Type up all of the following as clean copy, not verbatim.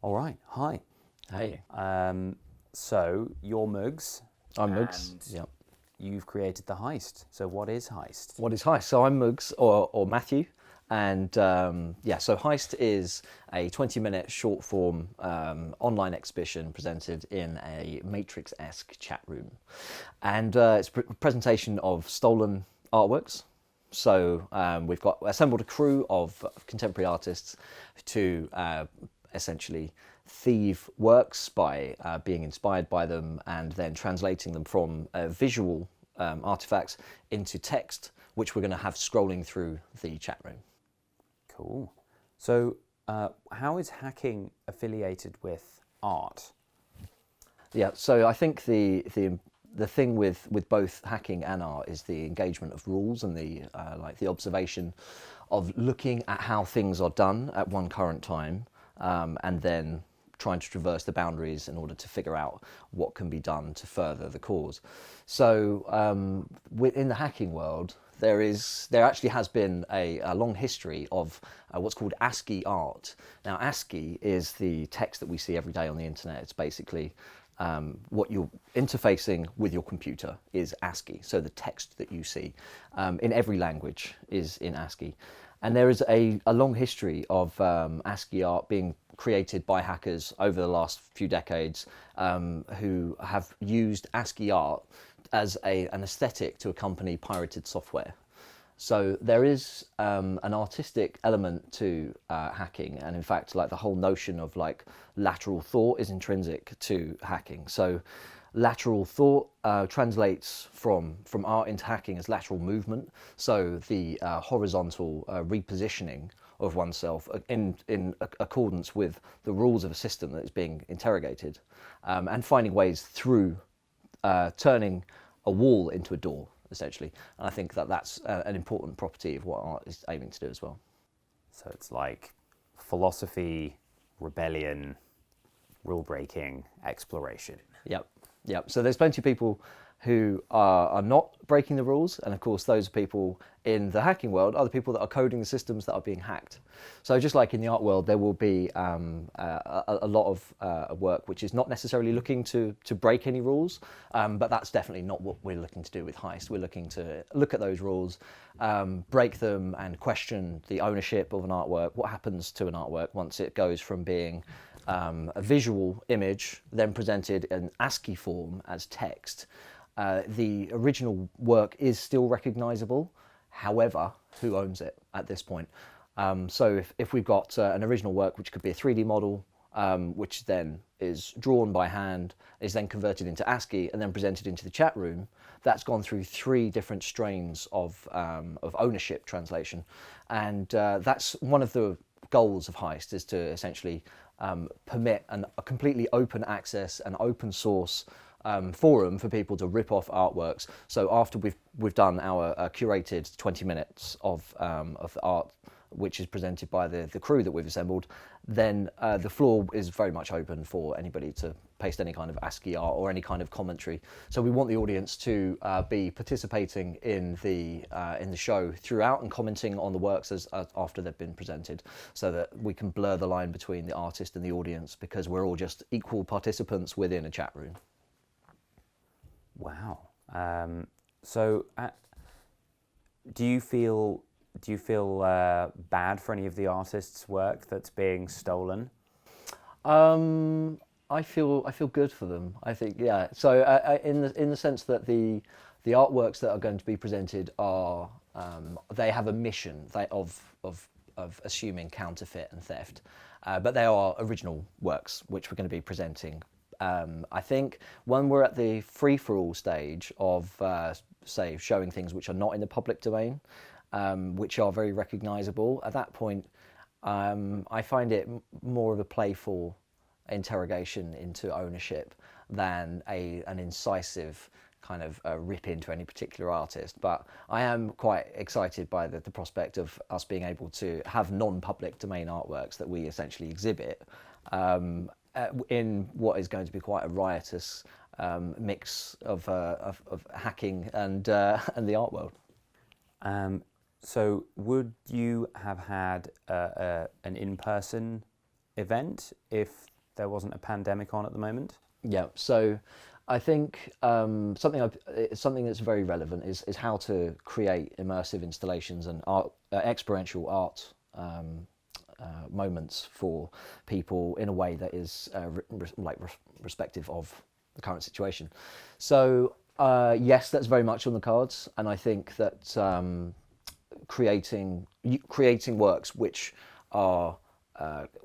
All right. Hi. Hey, So you're MOOGZ. I'm MOOGZ. And Yep. you've created the HEIST. So what is HEIST? What is HEIST? So I'm MOOGZ or Matthew, and so HEIST is a 20-minute short form online exhibition presented in a Matrix-esque chat room, and it's a presentation of stolen artworks. So we've got assembled a crew of contemporary artists to essentially thieve works by being inspired by them and then translating them from visual artifacts into text, which we're going to have scrolling through the chat room. Cool. So how is hacking affiliated with art? Yeah, so I think the thing with both hacking and art is the engagement of rules and the the observation of looking at how things are done at one current time, and then trying to traverse the boundaries in order to figure out what can be done to further the cause. So within the hacking world, there actually has been a long history of what's called ASCII art. Now, ASCII is the text that we see every day on the internet. It's basically what you're interfacing with your computer is ASCII. So the text that you see in every language is in ASCII. And there is a long history of ASCII art being created by hackers over the last few decades who have used ASCII art as an aesthetic to accompany pirated software. So there is an artistic element to hacking, and in fact, like the whole notion of like lateral thought is intrinsic to hacking. So lateral thought translates from art into hacking as lateral movement. So the horizontal repositioning of oneself in accordance with the rules of a system that is being interrogated, and finding ways through turning a wall into a door, essentially. And I think that that's an important property of what art is aiming to do as well. So it's like philosophy, rebellion, rule breaking, exploration. Yep, yep. So there's plenty of people who are not breaking the rules, and of course those people in the hacking world are the people that are coding the systems that are being hacked. So just like in the art world, there will be a lot of work which is not necessarily looking to break any rules, but that's definitely not what we're looking to do with HEIST. We're looking to look at those rules, break them, and question the ownership of an artwork. What happens to an artwork once it goes from being a visual image, then presented in ASCII form as text? The original work is still recognizable. However, who owns it at this point? So if we've got an original work, which could be a 3D model, which then is drawn by hand, is then converted into ASCII and then presented into the chat room, that's gone through 3 different strains of ownership translation. And that's one of the goals of HEIST, is to essentially permit a completely open access and open source forum for people to rip off artworks. So after we've done our curated 20 minutes of art, which is presented by the crew that we've assembled, then the floor is very much open for anybody to paste any kind of ASCII art or any kind of commentary. So we want the audience to be participating in the show throughout and commenting on the works as after they've been presented, so that we can blur the line between the artist and the audience, because we're all just equal participants within a chat room. Wow. So do you feel bad for any of the artists' work that's being stolen? I feel good for them. I think, yeah. So in the sense that the artworks that are going to be presented are they have a mission of assuming counterfeit and theft, but they are original works which we're going to be presenting. I think when we're at the free-for-all stage of, say, showing things which are not in the public domain, which are very recognisable, at that point, I find it more of a playful interrogation into ownership than an incisive kind of rip into any particular artist. But I am quite excited by the prospect of us being able to have non-public domain artworks that we essentially exhibit in what is going to be quite a riotous mix of hacking and the art world. So would you have had an in-person event if there wasn't a pandemic on at the moment? Yeah, so I think something that's very relevant is how to create immersive installations and experiential art moments for people in a way that is respective of the current situation. So yes, that's very much on the cards, and I think that creating works which are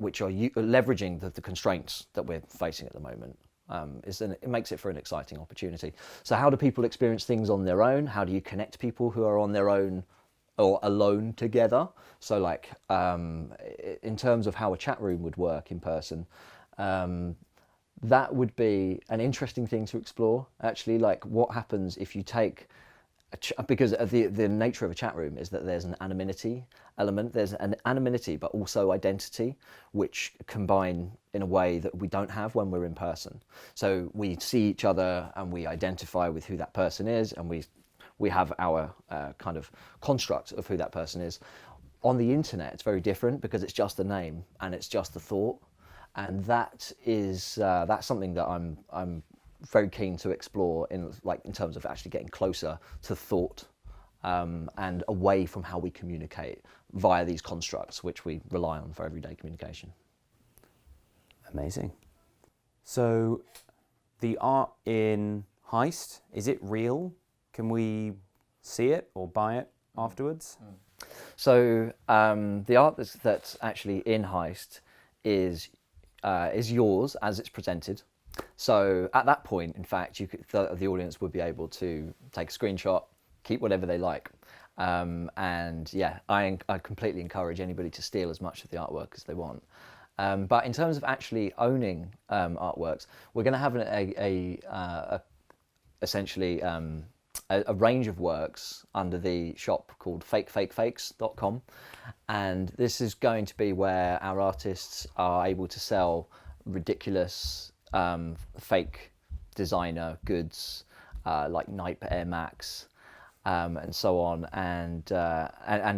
leveraging the constraints that we're facing at the moment it makes it for an exciting opportunity. So how do people experience things on their own? How do you connect people who are on their own or alone together? So like in terms of how a chat room would work in person, that would be an interesting thing to explore, actually. Like, what happens if you take because the nature of a chat room is that there's an anonymity element. There's an anonymity, but also identity, which combine in a way that we don't have when we're in person. So we see each other and we identify with who that person is, and we have our kind of construct of who that person is. On the internet, it's very different because it's just a name and it's just a thought, and that is that's something that I'm very keen to explore in terms of actually getting closer to thought and away from how we communicate via these constructs which we rely on for everyday communication. Amazing. So the art in HEIST, is it real? Can we see it or buy it afterwards? So the art that's actually in HEIST is yours as it's presented. So at that point, in fact, the audience would be able to take a screenshot, keep whatever they like. And yeah, I completely encourage anybody to steal as much of the artwork as they want. But in terms of actually owning artworks, we're going to have essentially a range of works under the shop called fakefakefakes.com. And this is going to be where our artists are able to sell ridiculous fake designer goods like Nike Air Max and so on, and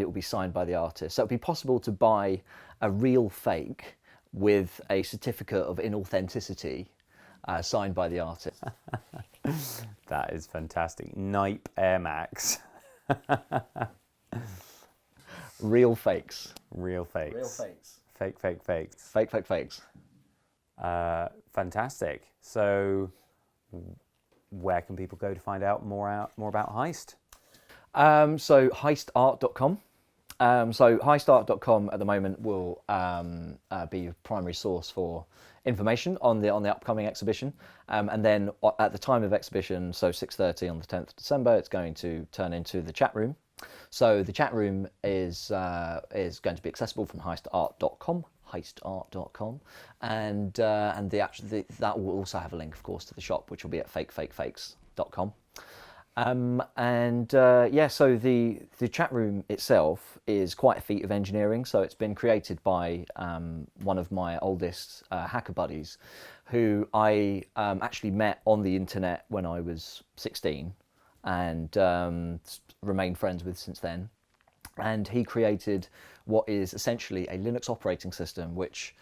it will be signed by the artist. So it'll be possible to buy a real fake with a certificate of inauthenticity signed by the artist. That is fantastic. Nike Air Max. Real fakes. Real fakes. Real fakes. Fake fakes. Fake fakes. Fantastic. So where can people go to find out more about HEIST? So heistart.com. So heistart.com at the moment will be your primary source for information on the upcoming exhibition, and then at the time of exhibition, so 6:30 on the 10th of December, it's going to turn into the chat room. So the chat room is going to be accessible from heistart.com, and that will also have a link, of course, to the shop, which will be at fakefakefakes.com. So the chat room itself is quite a feat of engineering. So it's been created by one of my oldest hacker buddies, who I actually met on the internet when I was 16, and remained friends with since then. And he created what is essentially a Linux operating system, which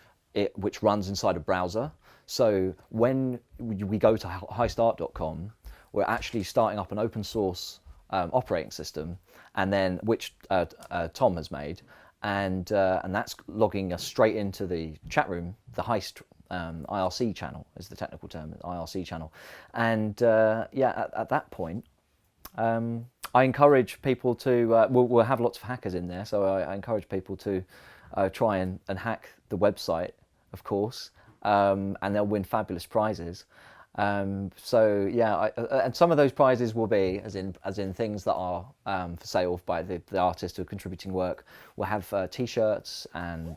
runs inside a browser. So when we go to heistart.com, we're actually starting up an open source operating system, and then which Tom has made, and that's logging us straight into the chat room, the HEIST IRC channel is the technical term, IRC channel, and at that point, I encourage people to. We'll have lots of hackers in there, so I encourage people to try and hack the website, of course, and they'll win fabulous prizes. And some of those prizes will be as in things that are for sale by the artist who are contributing work. We'll have T-shirts and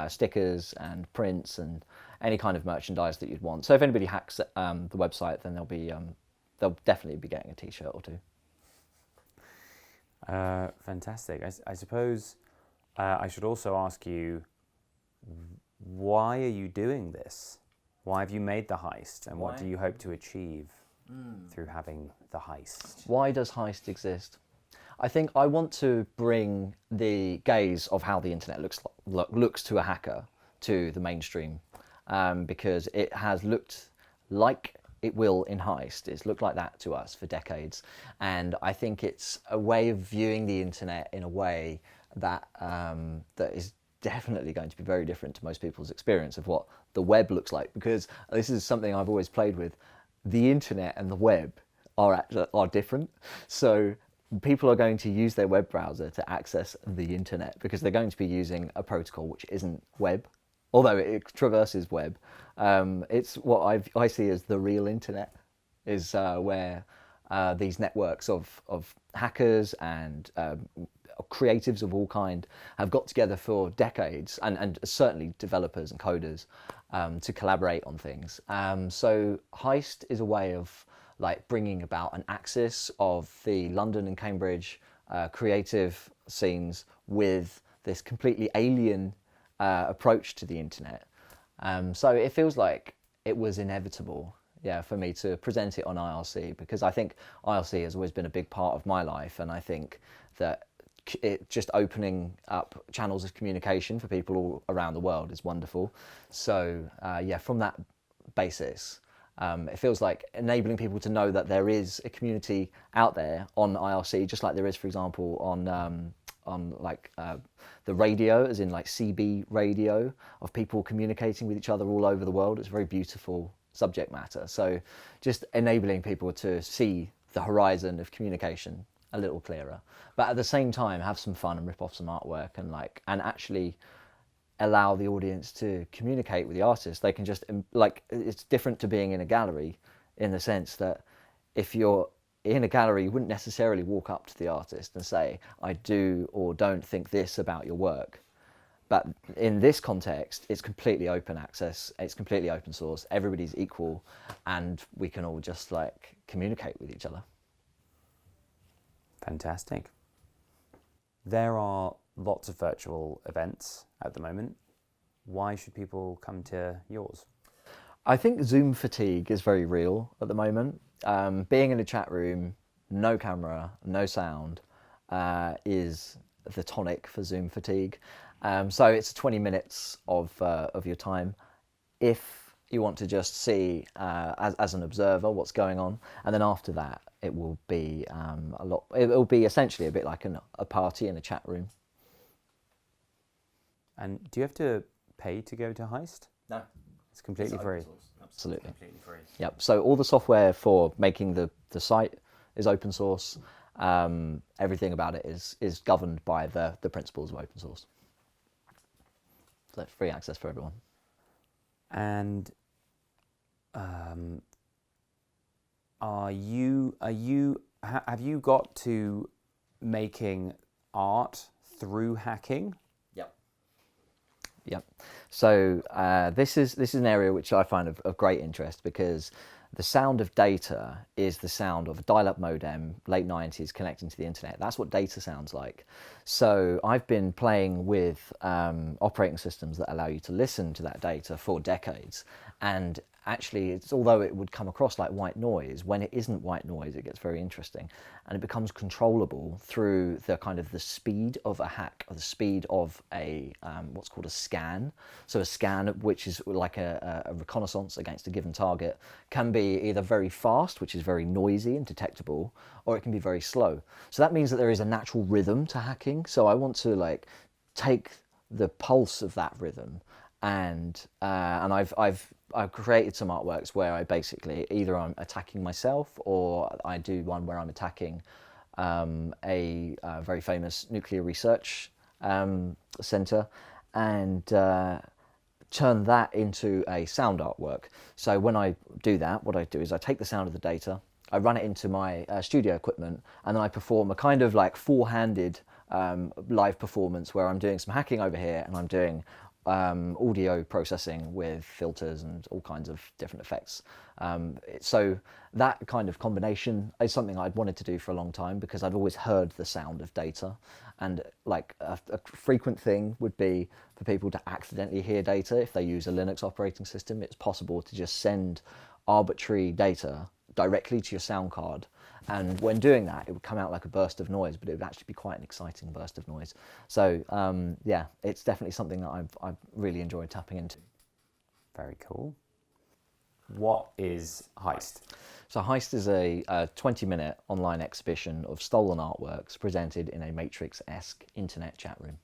stickers and prints and any kind of merchandise that you'd want. So if anybody hacks the website, then they'll definitely be getting a T-shirt or two. Fantastic. I suppose I should also ask you, why are you doing this? Why have you made the HEIST, and what do you hope to achieve through having the HEIST? Why does HEIST exist? I think I want to bring the gaze of how the internet looks to a hacker to the mainstream. because it has looked like it will in HEIST. It's looked like that to us for decades. And I think it's a way of viewing the internet in a way that, that is definitely going to be very different to most people's experience of what the web looks like, because this is something I've always played with. The internet and the web are different. So people are going to use their web browser to access the internet because they're going to be using a protocol which isn't web, although it traverses web. It's what I see as the real internet, is where these networks of hackers and creatives of all kind have got together for decades, and certainly developers and coders, to collaborate on things. So HEIST is a way of like bringing about an axis of the London and Cambridge creative scenes with this completely alien approach to the internet. So it feels like it was inevitable, yeah, for me to present it on IRC, because I think IRC has always been a big part of my life, and I think that it just opening up channels of communication for people all around the world is wonderful. So yeah, from that basis, it feels like enabling people to know that there is a community out there on IRC, just like there is, for example, on like the radio, as in like CB radio, of people communicating with each other all over the world. It's a very beautiful subject matter. So just enabling people to see the horizon of communication a little clearer, but at the same time have some fun and rip off some artwork, and actually allow the audience to communicate with the artist. They can just, like, it's different to being in a gallery in the sense that if you're in a gallery, you wouldn't necessarily walk up to the artist and say, I do or don't think this about your work. But in this context, it's completely open access, it's completely open source, everybody's equal, and we can all just like communicate with each other. Fantastic. There are lots of virtual events at the moment. Why should people come to yours? I think Zoom fatigue is very real at the moment. Being in a chat room, no camera, no sound, is the tonic for Zoom fatigue. So it's 20 minutes of your time. If you want to just see, as an observer, what's going on, and then after that, it will be it will be essentially a bit like a party in a chat room. And do you have to pay to go to HEIST? No. It's completely free. Absolutely. Completely free. Yep. So all the software for making the site is open source. Everything about it is governed by the principles of open source. So it's free access for everyone. And have you got to making art through hacking? Yep. So this is an area which I find of great interest, because the sound of data is the sound of a dial-up modem, late 90s, connecting to the internet. That's what data sounds like. So I've been playing with operating systems that allow you to listen to that data for decades. And actually, although it would come across like white noise, when it isn't white noise, it gets very interesting. And it becomes controllable through the kind of the speed of a hack, or the speed of a what's called a scan. So a scan, which is like a reconnaissance against a given target, can be either very fast, which is very noisy and detectable, or it can be very slow. So that means that there is a natural rhythm to hacking. So I want to like take the pulse of that rhythm, and I've created some artworks where I basically either I'm attacking myself, or I do one where I'm attacking a very famous nuclear research center, and turn that into a sound artwork. So when I do that, what I do is I take the sound of the data, I run it into my studio equipment, and then I perform a kind of like four-handed live performance where I'm doing some hacking over here, and I'm doing audio processing with filters and all kinds of different effects. So that kind of combination is something I'd wanted to do for a long time, because I'd always heard the sound of data, and like a frequent thing would be for people to accidentally hear data. If they use a Linux operating system, it's possible to just send arbitrary data directly to your sound card, and when doing that, it would come out like a burst of noise, but it would actually be quite an exciting burst of noise. So yeah, it's definitely something that I've really enjoyed tapping into. Very cool. What is HEIST? So HEIST is a 20-minute online exhibition of stolen artworks presented in a Matrix-esque internet chat room.